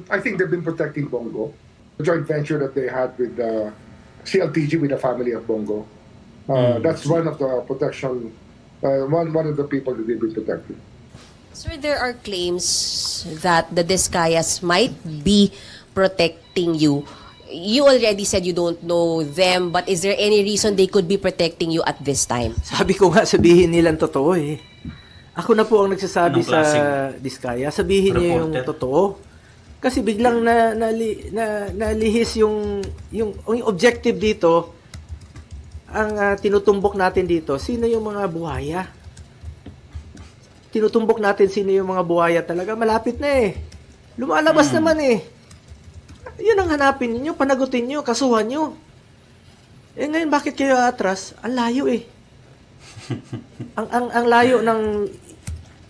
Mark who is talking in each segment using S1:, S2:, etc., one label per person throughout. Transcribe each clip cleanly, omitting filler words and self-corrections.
S1: I think they've been protecting Bongo. The joint venture that they had with CLTG, with the family of Bongo. That's one of the protection, one of the people that they've been protecting.
S2: Sir, there are claims that the Discayas might be protecting you. You already said you don't know them, but is there any reason they could be protecting you at this time?
S3: Sabi ko nga, sabihin nilang totoo eh. Ako na po ang nagsasabi
S4: Anong klaseng
S3: sa Diskaya, sabihin niyo yung totoo. Kasi biglang nalihis yung objective dito, ang tinutumbok natin dito, sino yung mga buhaya? Tinutumbok natin sino yung mga buhaya talaga, malapit na eh. Lumalabas naman eh. Yun ang hanapin niyo, panagutin niyo, kasuhan niyo. Eh ngayon, bakit kayo atras? Ang layo eh. ang layo ng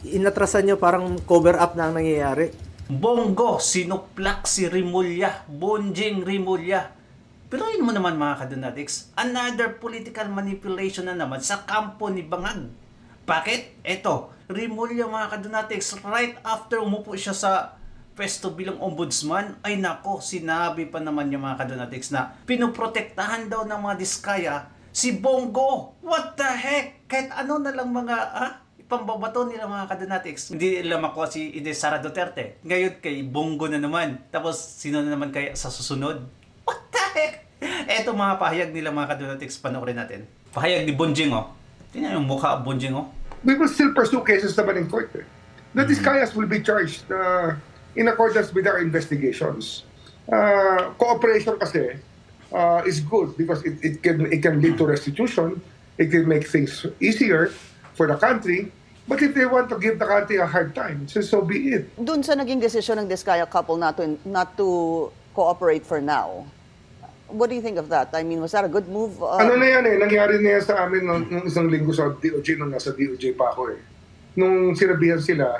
S3: inatrasan niyo, parang cover up na ang nangyayari.
S4: Bongo, sinuplak si Rimulya, Bonjing Rimulya. Pero yun mo naman mga kadonatics, another political manipulation na naman sa kampo ni Bangag. Bakit? Eto, Rimulya mga kadonatics, right after umupo siya sa pwesto bilang ombudsman, ay nako, sinabi pa naman niya mga kadonatics na pinoprotektahan daw ng mga Diskaya si Bongo. What the heck? Kahit ano na lang mga pambabato nila mga kadonatics. Hindi nila makuha si Sara Duterte. Ngayon kay Bongo na naman. Tapos sino na naman kaya sa susunod? What the heck? Eto mga pahayag nila mga kadonatics, panoorin natin. Pahayag ni Bonjing oh. Tingnan yung mukha ng Bonjing oh.
S1: We will still pursue cases naman in court. The Discayas will be charged in accordance with our investigations. Cooperation kasi is good because it can lead to restitution. It can make things easier for the country. But if they want to give the country a hard time, so be it.
S5: Doon sa naging desisyon ng Diskaya couple not to cooperate for now, what do you think of that? I mean, was that a good move?
S1: Ano na yan eh, nangyari na yan sa amin nung isang linggo sa DOJ, nung nasa DOJ pa ako eh. Nung sinabihan sila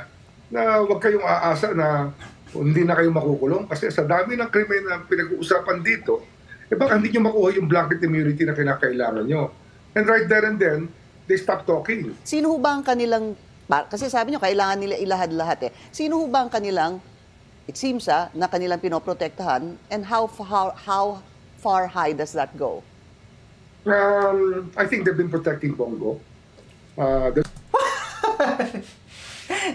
S1: na huwag kayong aasa na hindi na kayo makukulong kasi sa dami ng krimen na pinag-uusapan dito, eh baka hindi nyo makuha yung blanket immunity na kinakailangan nyo. And right there and then, they stop talking.
S5: Sino ho ba ang kanilang, kasi sabi nyo, kailangan nila ilahad-lahat eh. Sino ho ba ang kanilang, it seems na kanilang pinoprotektahan, and how far high does that go?
S1: I think they've been protecting Bongo.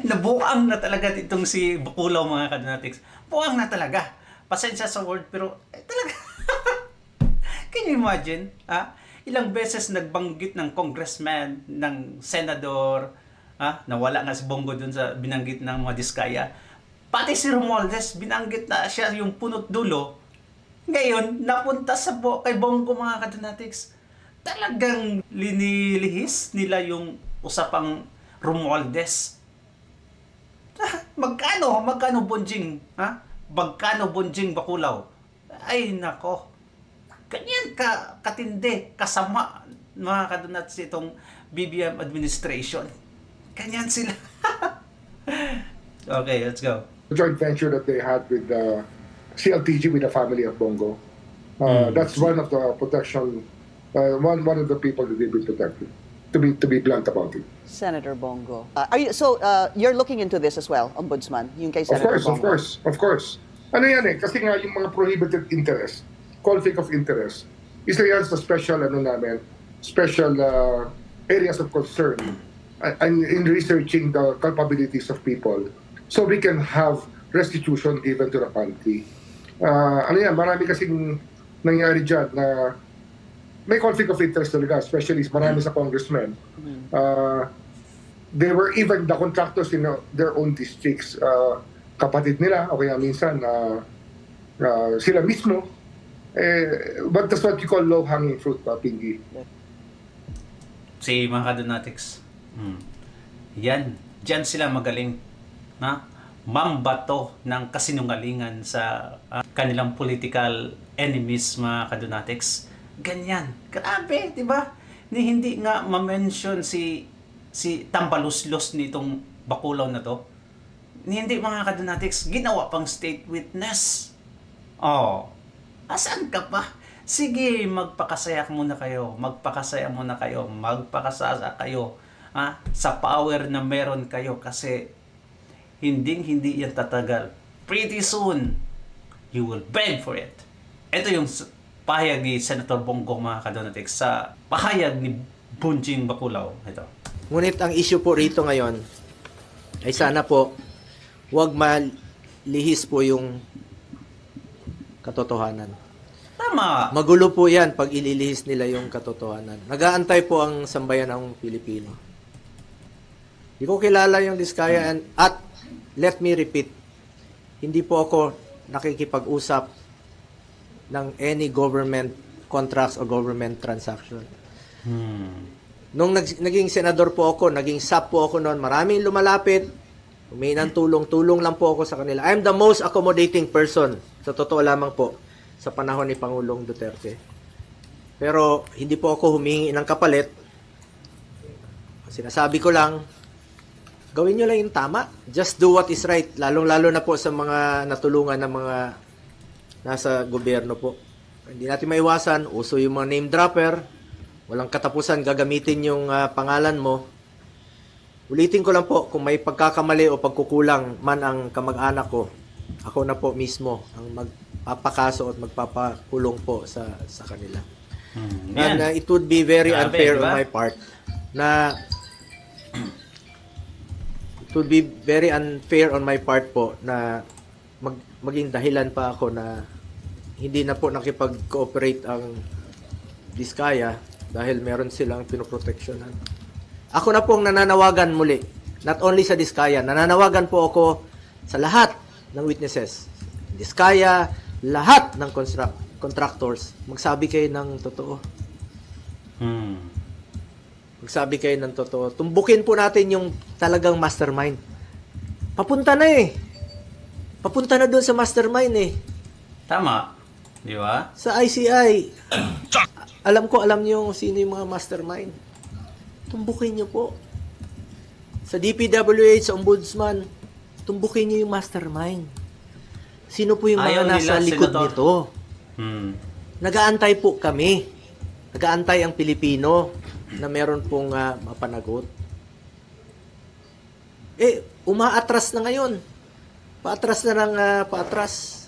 S4: Nabuang na talaga itong si Bukulaw mga kadonatics. Buang na talaga. Pasensya sa word pero talaga. Can you imagine? Ilang beses nagbanggit ng congressman, ng senador, nawala nga si Bongo dun sa binanggit ng mga Diskaya. Pati si Romualdez, binanggit na siya yung punot dulo. Ngayon, napunta kay Bongo mga kadonatics. Talagang linilihis nila yung usapang Romualdez. Magkano Bonjing? Magkano Bonjing Bukulaw? Ay nako. Ganyan katindi, kasama mga kadonatics itong BBM administration. Ganyan sila. Okay, let's go.
S1: The joint venture that they had with CLTG, with the family of Bongo. That's one of the protection, one of the people that they've been protecting. To be blunt about it.
S5: Senator Bongo. You're looking into this as well, Ombudsman? Yung kay Senator Bongo.
S1: Of course. Ano yan eh, kasi nga yung mga prohibited interest, conflict of interest, isa yan sa special, special areas of concern in researching the culpabilities of people so we can have restitution given to the country. Marami kasing nangyari dyan na may conflict of interest talaga, especially marami sa congressmen. They were even the contractors in their own districts. Kapatid nila, o kaya minsan sila mismo. But that's what you call low-hanging fruit, Pingy.
S4: Si mga kadonatics. Diyan sila magaling. Mambato ng kasinungalingan sa kanilang political enemies mga kadonatics. Ganyan. Grabe, di ba? Hindi nga ma-mention si Tambaluslos nitong Bukulaw na to. Hindi mga kadonatics, ginawa pang state witness. Asan ka pa? Sige, magpakasaya muna kayo. Magpakasaya kayo. Sa power na meron kayo kasi hindi yan tatagal. pretty soon, you will beg for it. Ito yung pahayag ni Senator Bongbong, mga kadonatics, sa pahayag ni Bonjing Bacolao. Ito.
S3: Ngunit ang issue po rito ngayon ay sana po huwag malihis po yung katotohanan.
S4: Tama.
S3: Magulo po yan pag ililihis nila yung katotohanan. Nag-aantay po ang sambayan ng Pilipino. Hindi ko kilala yung Diskaya at let me repeat, hindi po ako nakikipag-usap ng any government contracts o government transaction. Nung naging senador po ako, naging SAP po ako noon, maraming lumalapit, humingi ng tulong lang po ako sa kanila. I'm the most accommodating person, sa totoo lamang po, sa panahon ni Pangulong Duterte. Pero hindi po ako humingi ng kapalit. Sinasabi ko lang, gawin nyo lang yung tama. Just do what is right. Lalong-lalo na po sa mga natulungan ng mga nasa gobyerno po. Hindi natin maiwasan, uso yung mga name dropper, walang katapusan gagamitin yung pangalan mo. Ulitin ko lang po, kung may pagkakamali o pagkukulang man ang kamag-anak ko, ako na po mismo ang magpapakaso at magpapakulong po sa kanila. And it would be very unfair on my part na it would be very unfair on my part po na maging dahilan pa ako na hindi na po nakipag-cooperate ang Diskaya dahil meron silang pinoproteksyonan. Ako na pong nananawagan muli, not only sa Diskaya, nananawagan po ako sa lahat ng witnesses. Diskaya, lahat ng contractors, magsabi kayo ng totoo. Magsabi kayo ng totoo. Tumbukin po natin yung talagang mastermind. Papunta na eh. Papunta na doon sa mastermind eh.
S4: Tama. Di ba?
S3: Sa ICI, alam niyo sino yung mga mastermind. Tumbukin niyo po. Sa DPWH, sa Ombudsman, tumbukin niyo yung mastermind. Sino po yung mga nasa likod nito? Nag-aantay po kami. Nag-aantay ang Pilipino na meron pong mapanagot. Umaatras na ngayon. Paatras na ng paatras.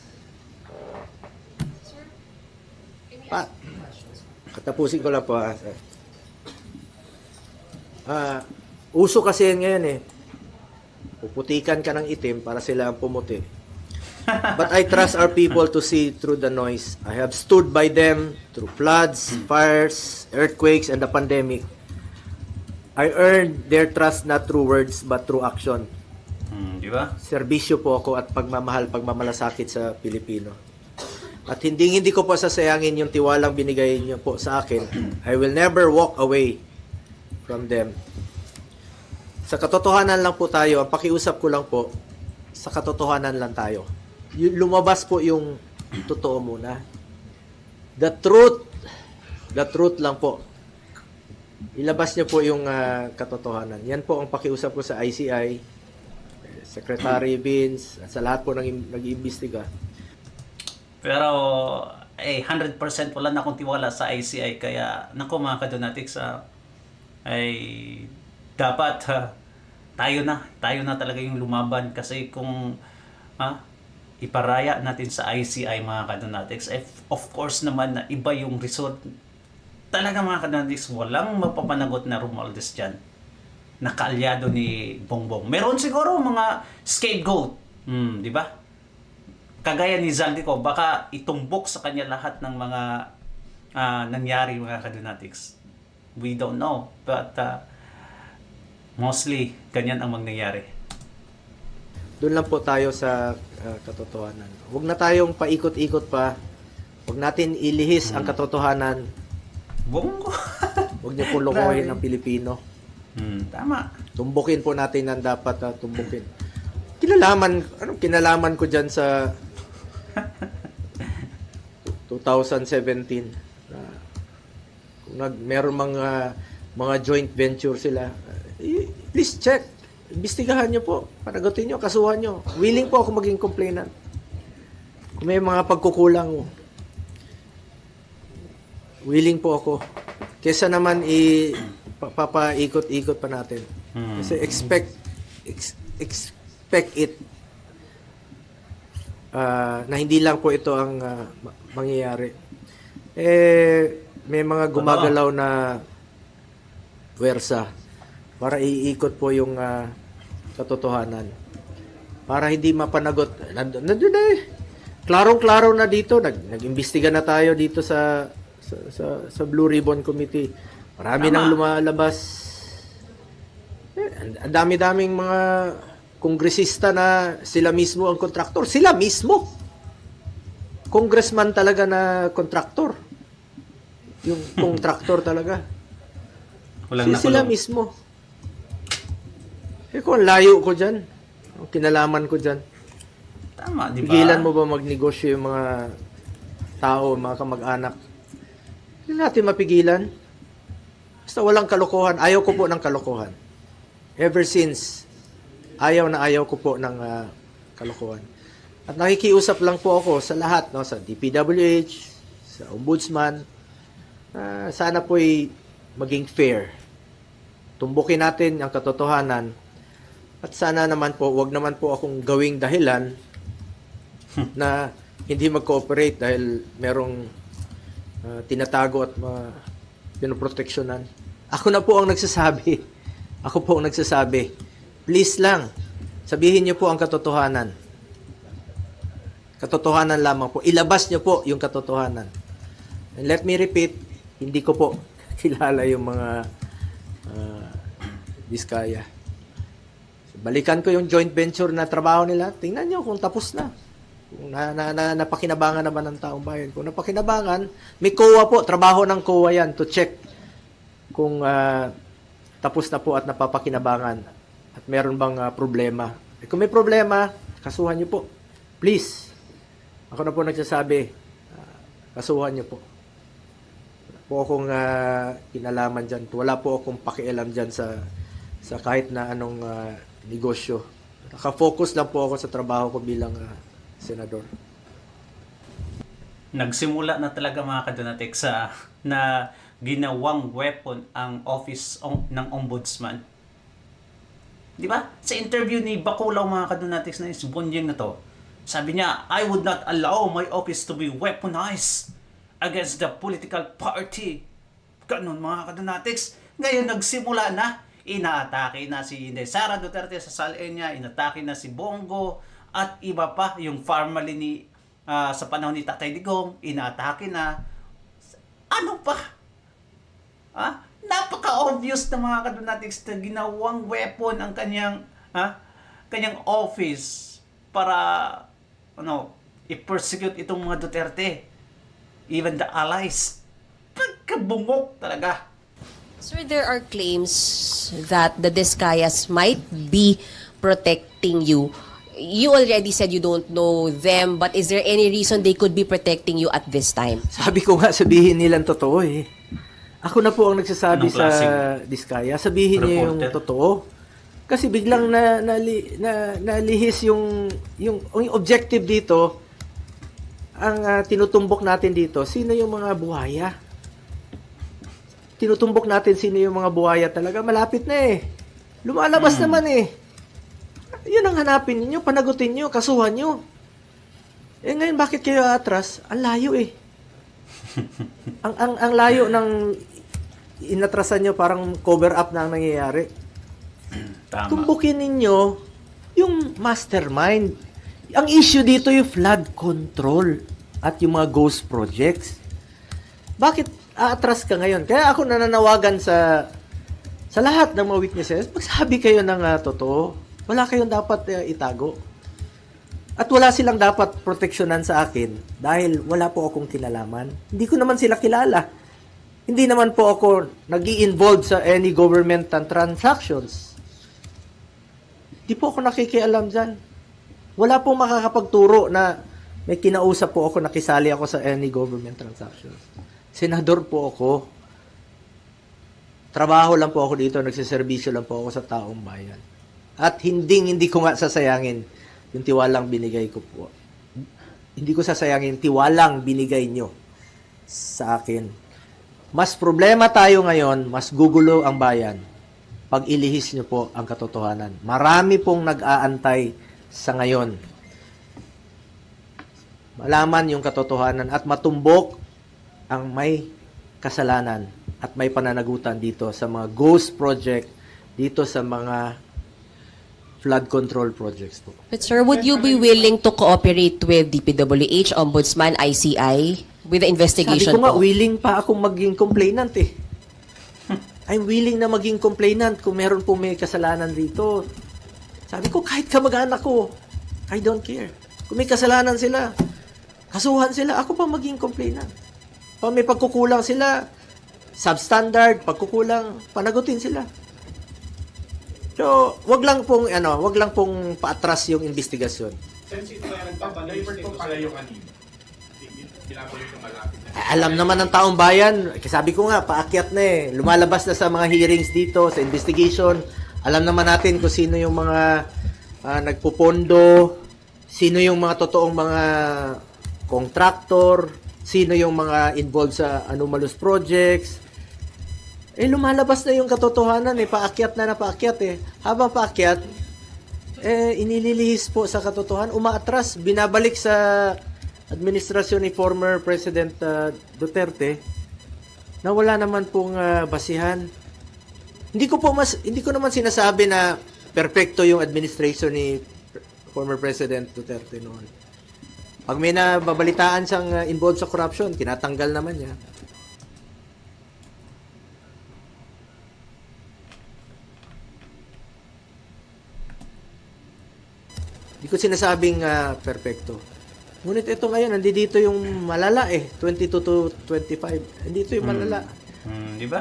S3: Katapusin ko lang po. Uso kasi ngayon eh. Puputikan ka ng itim para sila ang pumuti. But I trust our people to see through the noise. I have stood by them through floods, fires, earthquakes, and the pandemic. I earned their trust not through words but through action.
S4: Di ba?
S3: Serbisyo po ako at pagmamalasakit sa Pilipino. At hindi ko po sasayangin yung tiwalang binigay niyo po sa akin. I will never walk away from them. Sa katotohanan lang po tayo, ang pakiusap ko lang po, sa katotohanan lang tayo. Lumabas po yung totoo muna. The truth lang po. Ilabas niyo po yung katotohanan. Yan po ang pakiusap ko sa ICI, Secretary Vince, at sa lahat po nag-iimbestiga.
S4: Pero 100% wala na akong tiwala sa ICI, kaya naku mga kadonatics, ay dapat tayo na talaga yung lumaban, kasi kung iparaya natin sa ICI mga kadonatics, of course naman na iba yung result. Talaga mga kadonatics, walang mapapanagot na Romualdez dyan na kaalyado ni Bongbong. Meron siguro mga scapegoat, di ba? Kagaya ni Zaldico, baka itumbok sa kanya lahat ng mga nangyari mga kadonatics. We don't know, but mostly ganyan ang mangyayari.
S3: Doon lang po tayo sa katotohanan. Huwag na tayong paikot-ikot pa. Huwag natin ilihis ang katotohanan.
S4: Bongo.
S3: Huwag niyo po lokohin ang Pilipino.
S4: Tama.
S3: Tumbukin po natin ang dapat tumbukin. Anong kinalaman ko dyan sa 2017? Kung meron mga joint venture sila, please check. Imbestigahan nyo po. Panagutin nyo, kasuhan nyo. Willing po ako maging complainant. Kung may mga pagkukulang, willing po ako. Kesa naman papaikot-ikot pa natin. Kasi expect it. na hindi lang po ito ang mangyayari. May mga gumagalaw na puwersa para iikot po yung katotohanan. Para hindi mapanagot. Nandun na eh. Klarong-klaro na dito. Nag-imbestiga na tayo dito sa Blue Ribbon Committee. Marami nang lumalabas. Ang dami-daming mga kongresista na sila mismo ang kontraktor. Sila mismo. Congressman talaga na kontraktor. Yung kontraktor talaga. Sila mismo. Kung layo ko dyan, ang kinalaman ko dyan.
S4: Tama, di ba?
S3: Pigilan mo ba magnegosyo yung mga tao, mga kamag-anak? Hindi natin mapigilan. Basta walang kalokohan. Ayaw ko po ng kalokohan. Ever since, ayaw ko po ng kalokohan. At nakikiusap lang po ako sa lahat, no, sa DPWH, sa Ombudsman, sana po'y maging fair. Tumbukin natin ang katotohanan. At sana naman po, wag naman po akong gawing dahilan na hindi mag-cooperate dahil merong tinatago at pinoproteksyonan. Ako na po ang nagsasabi. Ako po ang nagsasabi. Please lang, sabihin niyo po ang katotohanan. Katotohanan lamang po. Ilabas niyo po yung katotohanan. And let me repeat, hindi ko po kilala yung mga Diskaya. Balikan ko yung joint venture na trabaho nila. Tingnan nyo kung tapos na. Kung napakinabangan naman ng taong bayan. Kung napakinabangan, may COA po. Trabaho ng COA yan to check kung tapos na po at napapakinabangan. At meron bang problema. Kung may problema, kasuhan nyo po. Please. Ako na po nagsasabi, kasuhan nyo po. Wala po akong kinalaman dyan. Wala po akong pakialam dyan sa kahit na anong negosyo. Naka-focus lang po ako sa trabaho ko bilang senador.
S4: Nagsimula na talaga mga kadonatics na ginawang weapon ang office ng ombudsman. Di ba? Sa interview ni Baculaw mga kadonatics na is Bonjing na to, sabi niya, I would not allow my office to be weaponized against the political party. Ganun mga kadonatics. Ngayon nagsimula na. Inaatake na si Sara Duterte sa Salenya, inatake na si Bongo, at iba pa, yung family ni, sa panahon ni Tatay Digong, inaatake na. Ano pa? Napaka-obvious na mga kadonatics na ginawang weapon ang kanyang office para i-persecute itong mga Duterte. Even the allies. Pagkabungok talaga.
S2: Sir, there are claims that the Diskayas might be protecting you. You already said you don't know them, but is there any reason they could be protecting you at this time?
S3: Sabi ko nga, sabihin nilang totoo eh. Ako na po ang nagsasabi sa Diskaya. Sabihin niyo yung totoo. Kasi biglang nalihis yung objective dito, ang tinutumbok natin dito, sino yung mga buhaya? Tinutumbok natin sino yung mga buhaya talaga. Malapit na eh. Lumalabas naman eh. Yun ang hanapin niyo, panagutin niyo, kasuhan niyo. Ngayon bakit kayo atras? Ang layo eh. ang layo ng inatrasan niyo, parang cover up na ang nangyayari.
S4: Tama.
S3: Tumbukin ninyo yung mastermind. Ang issue dito yung flood control at yung mga ghost projects. Bakit aatras ka ngayon? Kaya ako nananawagan sa lahat ng mga witnesses, magsabi kayo ng totoo. Wala kayong dapat itago. At wala silang dapat proteksyonan sa akin dahil wala po akong kinalaman. Hindi ko naman sila kilala. Hindi naman po ako nag-i-involve sa any government transactions. Hindi po ako nakikialam dyan. Wala pong makakapagturo na may kinausap po ako, nakisali ako sa any government transactions. Senador po ako. Trabaho lang po ako dito, nagsiservisyo lang po ako sa taong bayan. At hindi ko nga sasayangin yung tiwalang binigay ko po. Hindi ko sasayangin tiwalang binigay nyo sa akin. Mas problema tayo ngayon, mas gugulo ang bayan pag ilihis nyo po ang katotohanan. Marami pong nag-aantay sa ngayon. malaman yung katotohanan at matumbok ang may kasalanan at may pananagutan dito sa mga ghost project, dito sa mga flood control projects po.
S2: But sir, would you be willing to cooperate with DPWH, Ombudsman, ICI with the
S3: Sabi
S2: investigation
S3: ko nga,
S2: po?
S3: willing pa akong maging complainant eh. I'm willing na maging complainant kung meron po may kasalanan dito. Sabi ko, kahit kamag-anak ko, I don't care. Kung may kasalanan sila, kasuhan sila, ako pa maging complainant. Pag may pagkukulang sila, substandard, pagkukulang, panagutin sila. So, wag lang pong paatras yung investigasyon.
S6: Since ito kaya nagpapaliver po pala yung anino. Pinapulit yung malapit na.
S3: Alam naman ng taong bayan, sabi ko nga, paakyat na eh. Lumalabas na sa mga hearings dito, sa investigation. Alam naman natin kung sino yung mga nagpupondo, sino yung mga totoong mga contractor, sino yung mga involved sa anomalous projects. Eh, lumalabas na yung katotohanan eh. Paakyat na paakyat eh. Habang paakyat, inililihis po sa katotohanan, umaatras, binabalik sa administrasyon ni former President Duterte na wala naman pong basihan. Hindi ko naman sinasabi na perpekto yung administration ni former President Duterte noon. Pag may nababalitaan siyang involved sa corruption, tinatanggal naman niya. Hindi ko sinasabing perpekto. Ngunit ito ngayon, nandito yung malala eh. 22 to 25. Nandito yung malala.
S4: Di ba?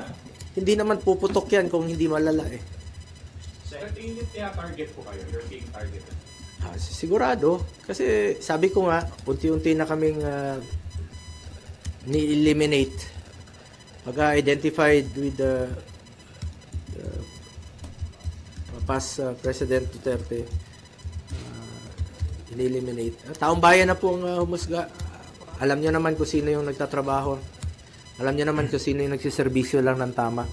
S3: Hindi naman puputok yan kung hindi malala eh.
S6: Sa tingin niyo, target po kayo? You're being targeted.
S3: Sigurado. Kasi sabi ko nga, unti-unti na kaming ni-eliminate. Pag-identified with the past President Duterte. Ni-eliminate. Taong bayan na pong humusga. Alam nyo naman kung sino yung nagtatrabaho. Alam nyo naman kung sino yung nagsiservisyo lang ng tama.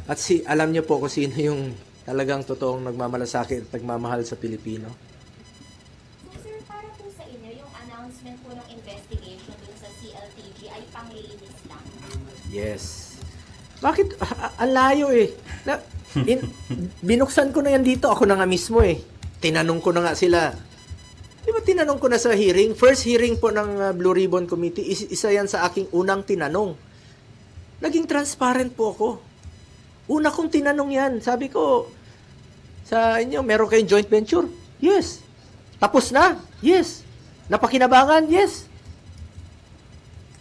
S3: At alam nyo po kung sino yung talagang totoong nagmamalasakit at nagmamahal sa Pilipino.
S7: So sir, para po sa inyo, yung announcement po ng investigation dun sa CLTG ay panglilinis lang?
S3: Yes. Bakit? Ang layo eh. Binuksan ko na yan dito. Ako na nga mismo eh. Tinanong ko na nga sila. Di ba tinanong ko na sa hearing? First hearing po ng Blue Ribbon Committee, isa yan sa aking unang tinanong. Naging transparent po ako. Una kong tinanong yan. Sabi ko, sa inyo, meron kayong joint venture? Yes. Tapos na? Yes. Napakinabangan? Yes.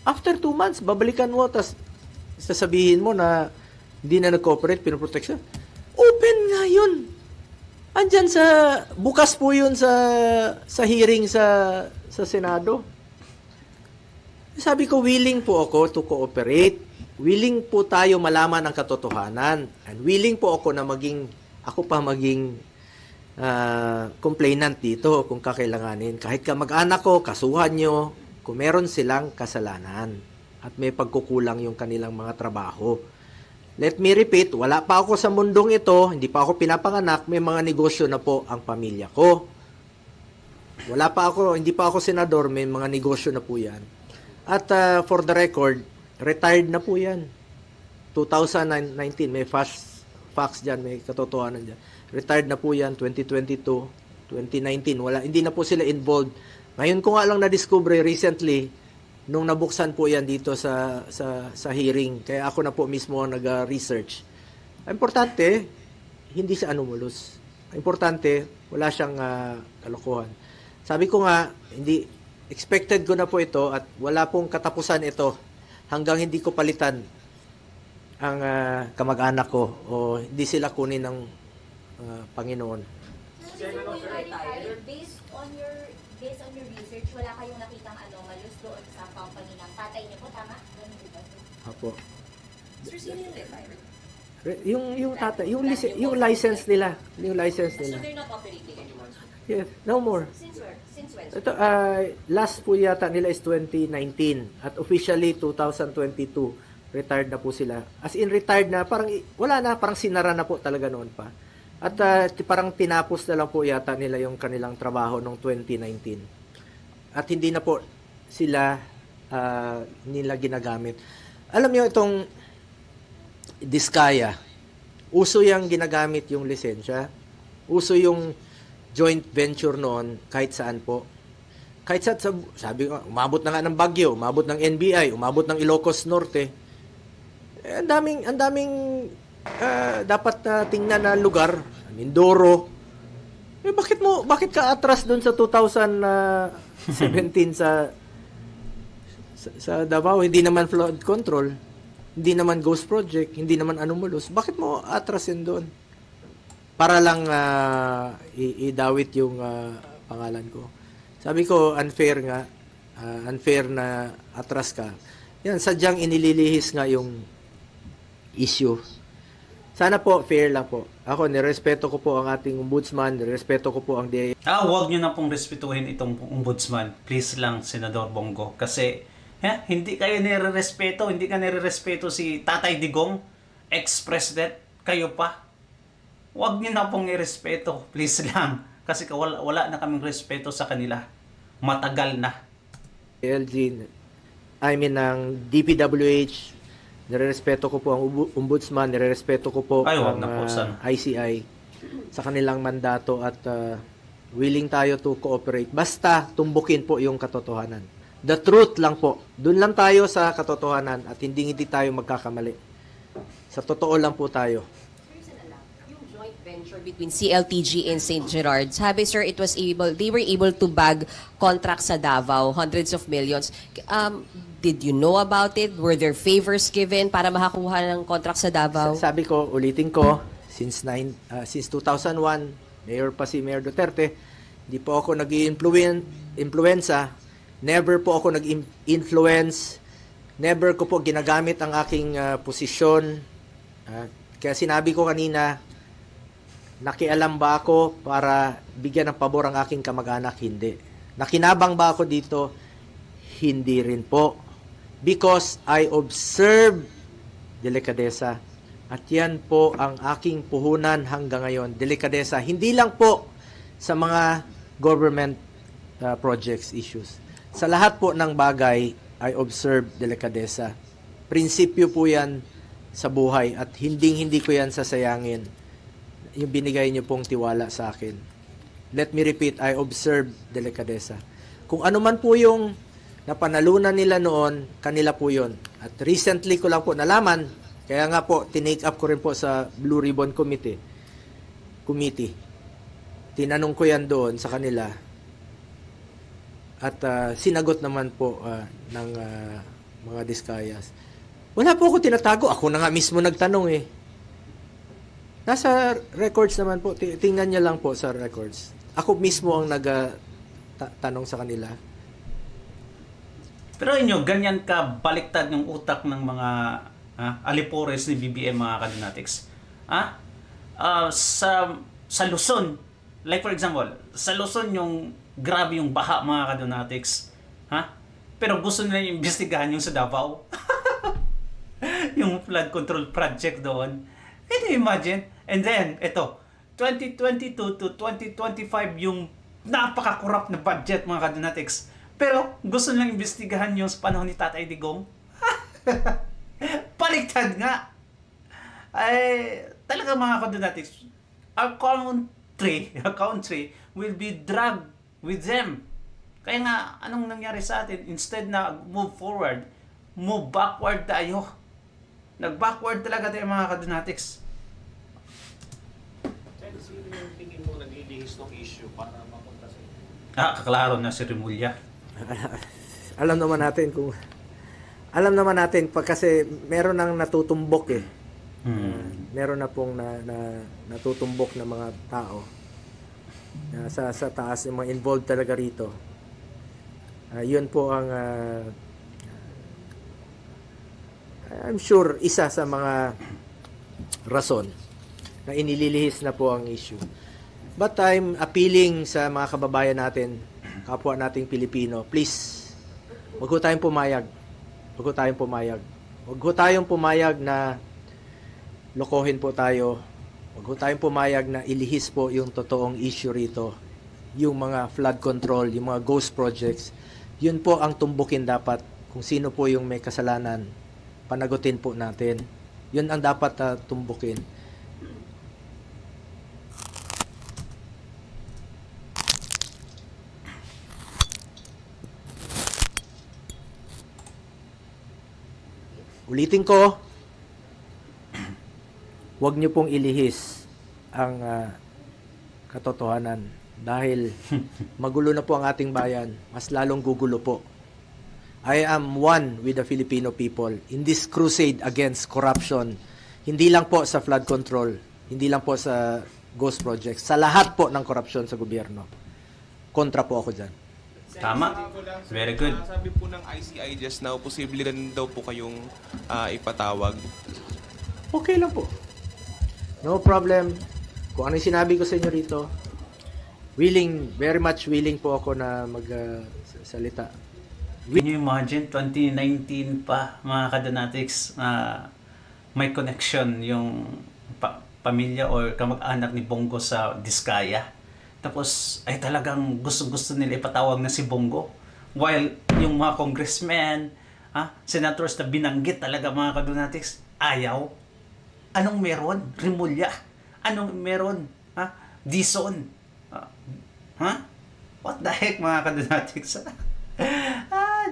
S3: After 2 months, babalikan mo, tas sasabihin mo na hindi na nag-cooperate, pinoprotect siya. Open nga yun. Andyan bukas po yun sa hearing sa Senado. Sabi ko, willing po ako to cooperate. Willing po tayo malaman ang katotohanan. And willing po ako na ako pa maging complainant dito kung kakailanganin. Kahit kamag-anak ko, kasuhan nyo kung meron silang kasalanan at may pagkukulang yung kanilang mga trabaho. Let me repeat, wala pa ako sa mundong ito, hindi pa ako pinapanganak, may mga negosyo na po ang pamilya ko. Hindi pa ako senador, may mga negosyo na po yan. At for the record, retired na po yan. 2019, may facts dyan, may katotohanan dyan. Retired na po yan, 2022, 2019, hindi na po sila involved. Ngayon ko nga lang na-discover recently, nung nabuksan po yan dito sa hearing, kaya ako na po mismo nag-research. Importante, hindi siya anomalous. Importante, wala siyang kalokohan. Sabi ko nga, expected ko na po ito at wala pong katapusan ito hanggang hindi ko palitan ang kamag-anak ko o hindi sila kunin ng Panginoon.
S7: Based on your research, wala kayong nakitang anomalous doon sa company ng tatay niyo po, tama?
S3: Apo.
S2: Sir, sino yung retired?
S3: Yung tatay, yung license nila. Yung license nila.
S2: So they're not operating anymore?
S3: Yes, no more.
S2: Since when?
S3: Ito, last po yata nila is 2019 at officially 2022 retired na po sila. As in retired na, parang wala na, parang sinara na po talaga noon pa. At parang tinapos na lang po yata nila yung kanilang trabaho noong 2019. At hindi na po sila nila ginagamit. Alam niyo itong Diskaya, uso yang ginagamit yung lisensya. Uso yung joint venture noon kahit saan po. Kahit sabi ko, umabot na nga ng Baguio, umabot ng NBI, umabot ng Ilocos Norte. Ang daming dapat na tingnan na lugar, Mindoro. Bakit ka atras doon sa 2017 sa Davao? Hindi naman flood control, hindi naman ghost project, hindi naman anomalous. Bakit mo atras yun doon? Para lang idawit yung pangalan ko. Sabi ko, unfair na atras ka. Yan, sadyang inililihis nga yung issue. Sana po, fair lang po. Ako, nirespeto ko po ang ating ombudsman, nirespeto ko po ang DIA.
S4: Huwag nyo na pong respetuhin itong ombudsman. Please lang, Senador Bongo. Kasi, hindi kayo nire-respeto, hindi ka nire-respeto si Tatay Digong, ex-president, kayo pa. Huwag nyo na pong irespeto, please lang. Kasi wala na kaming respeto sa kanila. Matagal na.
S3: ng DPWH, nirerespeto ko po ang ombudsman, nirerespeto ko po ang ICI sa kanilang mandato at willing tayo to cooperate. Basta tumbukin po yung katotohanan. The truth lang po. Doon lang tayo sa katotohanan at hindi tayo magkakamali. Sa totoo lang po tayo.
S2: Yung joint venture between CLTG and St. Gerard, sabi sir, they were able to bag contracts sa Davao, hundreds of millions. Did you know about it? Were there favors given para makakuha ng contract sa Davao?
S3: Sabi ko, ulitin ko, since 2001, Mayor pa si Mayor Duterte, hindi po ako nag-influenza, never po ako nag-influence, never ko po ginagamit ang aking posisyon. Kaya sinabi ko kanina, nakialam ba ako para bigyan ng pabor ang aking kamag-anak? Hindi. Nakinabang ba ako dito? Hindi rin po. Because I observe delikadesa. At yan po ang aking puhunan hanggang ngayon. Delikadesa. Hindi lang po sa mga government projects, issues. Sa lahat po ng bagay, I observe delikadesa. Prinsipyo po yan sa buhay at hindi ko yan sasayangin. Yung binigay niyo pong tiwala sa akin. Let me repeat, I observe delikadesa. Kung ano man po yung napanalunan nila noon, kanila po yun. At recently ko lang po nalaman, kaya nga po, tinake up ko rin po sa Blue Ribbon Committee. Tinanong ko yan doon sa kanila. At sinagot naman po ng mga Diskayas. Wala po ako tinatago. Ako na nga mismo nagtanong eh. Nasa records naman po. Tingnan niya lang po sa records. Ako mismo ang nagtanong sa kanila.
S4: Pero inyo, ganyan ka baliktad yung utak ng mga alipores ni BBM, mga kadonatics. Sa Luzon, like for example, sa Luzon yung grabe yung baha, mga kadonatics. Pero gusto nila yung investigahan yung sa Davao. Yung flood control project doon. Can you imagine? And then, ito, 2022 to 2025 yung napaka-corrupt na budget, mga kadonatics. Pero gusto nilang imbestigahan yung sa panahon ni Tatay Digong. Paliktad nga. Ay, talaga mga kadonatics, our country will be dragged with them. Kaya nga, anong nangyari sa atin? Instead na move forward, move backward tayo. Nag-backward talaga tayo, mga kadonatics.
S6: Sino yung tingin mo nag-ilihis ng issue para mapunta sa inyo?
S4: Kaklaro na si Remulla.
S3: Alam naman natin pag kasi meron nang natutumbok eh. Meron na pong natutumbok na mga tao sa taas, yung mga involved talaga rito. Yun po ang I'm sure isa sa mga rason na inililihis na po ang issue. But I'm appealing sa mga kababayan natin, kapwa nating Pilipino, please, wag ho tayong pumayag. Wag ho tayong pumayag na lokohin po tayo. Wag ho tayong pumayag na ilihis po yung totoong issue rito. Yung mga flood control, yung mga ghost projects. Yun po ang tumbukin dapat. Kung sino po yung may kasalanan, panagutin po natin. Yun ang dapat tumbukin. Ulitin ko, huwag niyo pong ilihis ang katotohanan dahil magulo na po ang ating bayan, mas lalong gugulo po. I am one with the Filipino people in this crusade against corruption. Hindi lang po sa flood control, hindi lang po sa ghost projects, sa lahat po ng korupsyon sa gobyerno. Kontra po ako dyan.
S4: Tama. Very good.
S8: Sabi po ng ICI just now, posible rin daw po kayong ipatawag.
S3: Okay lang po. No problem. Kung ano yung sinabi ko sa inyo rito, very much willing po ako na magsalita.
S4: Can you imagine, 2019 pa, mga Kadanatics, may connection yung pamilya or kamag-anak ni Bongo sa Diskaya. Tapos ay talagang gusto nila ipatawag na si Bongo. While yung mga congressmen, senators na binanggit talaga, mga Kadanatics, ayaw. Anong meron? Rimulya. Anong meron? Dizon. What the heck, mga Kadanatics?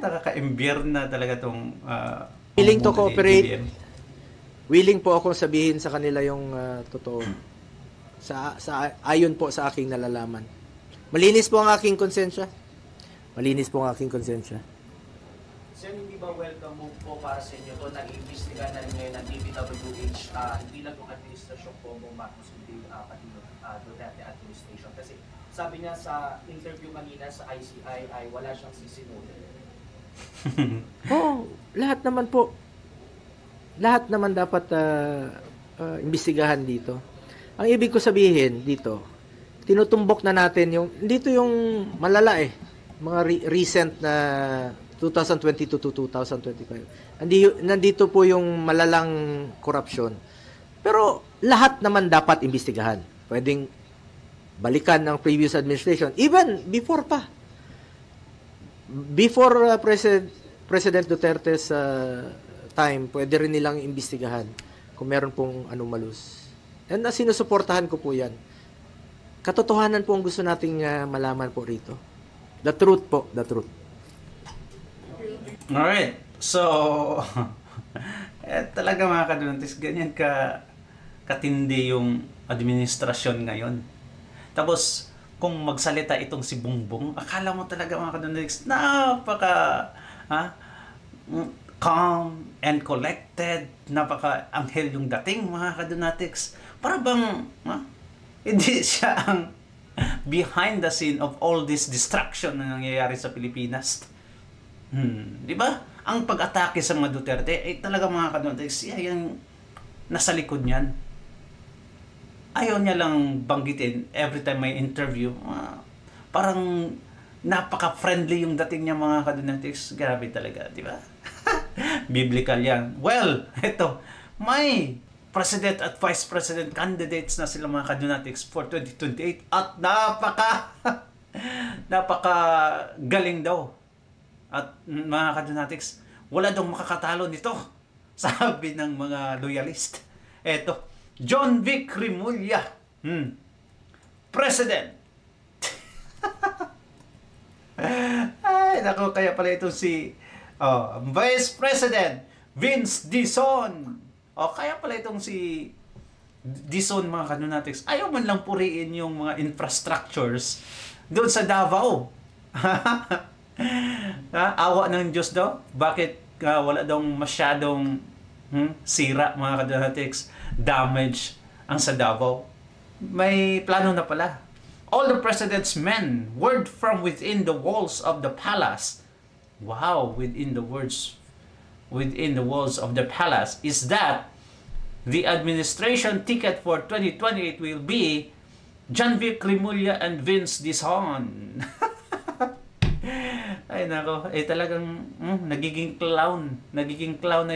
S4: Nakaka-embier na talaga itong
S3: willing to cooperate.
S4: BBM.
S3: Willing po akong sabihin sa kanila yung totoo. Ayon po sa aking nalalaman. Malinis po ang aking konsensya. Malinis po ang aking konsensya.
S9: Sir, hindi ba welcome move po para sa inyo to? Nag-iimbestiga na rin ngayon ng DPWH, hindi lang yung administrasyon po mo Marcos, hindi pati Duterte administration. Kasi sabi niya sa interview kanina sa ICI ay wala siyang sisinunod.
S3: Lahat naman po. Lahat naman dapat imbestigahan dito. Ang ibig ko sabihin dito, tinutumbok na natin dito yung malala mga recent na 2022 to 2025. Nandito po yung malalang korupsyon. Pero lahat naman dapat imbestigahan. Pwedeng balikan ng previous administration, even before pa. Before President Duterte's time, pwede rin nilang imbestigahan kung meron pong anomalous. And sinusuportahan ko po yan. Katotohanan po ang gusto nating malaman po rito. The truth po, the truth.
S4: Alright. So, talaga mga Kadanatics, ganyan katindi yung administrasyon ngayon. Tapos, kung magsalita itong si Bongbong, akala mo talaga mga Kadanatics, calm and collected, napaka-anghel yung dating mga Kadanatics. Para bang hindi siya ang behind the scene of all this destruction na nangyayari sa Pilipinas. Di ba? Ang pag-atake sa mga Duterte ay talaga mga Kadanatics, siya yung nasa likod niyan. Ayaw niya lang banggitin every time may interview. Parang napaka-friendly yung dating niya mga Kadanatics. Grabe talaga, di ba? Biblical yan. Well, ito, may President at Vice President candidates na sila mga Kadanatics for 2028 at napaka galing daw. At mga Kadanatics, wala daw makakatalo nito, sabi ng mga loyalist. Eto, John Vic Rimulya, President. Ay, naku, kaya pala ito si Vice President Vince Dizon. Kaya pala itong si Dizon mga Kadanatics, ayaw man lang puriin yung mga infrastructures doon sa Davao. Awa ng Diyos daw. Bakit wala daw masyadong sira mga Kadanatics, damage ang sa Davao? May plano na pala. All the president's men, word from within the walls of the palace. Wow, within the walls of the palace is that the administration ticket for 2028 will be John Vic Rimulya and Vince Dizon. Ay nako, talagang nagiging clown na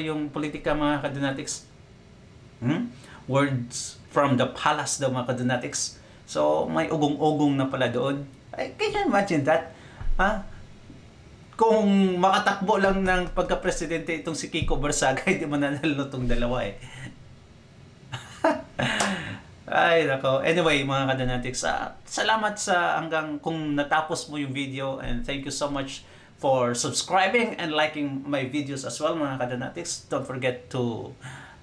S4: yung politika mga Kadanatics. Words from the palace daw mga Kadanatics. So may ugong-ugong na pala doon. Can you imagine that? kung makatakbo lang ng pagka-presidente itong si Kiko Barsaga, hindi mananalo itong dalawa eh. Ay, nako. Anyway, mga Kadanatics, salamat sa hanggang kung natapos mo yung video, and thank you so much for subscribing and liking my videos as well, mga Kadanatics. Don't forget to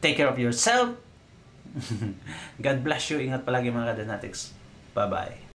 S4: take care of yourself. God bless you. Ingat palagi, mga Kadanatics. Bye-bye.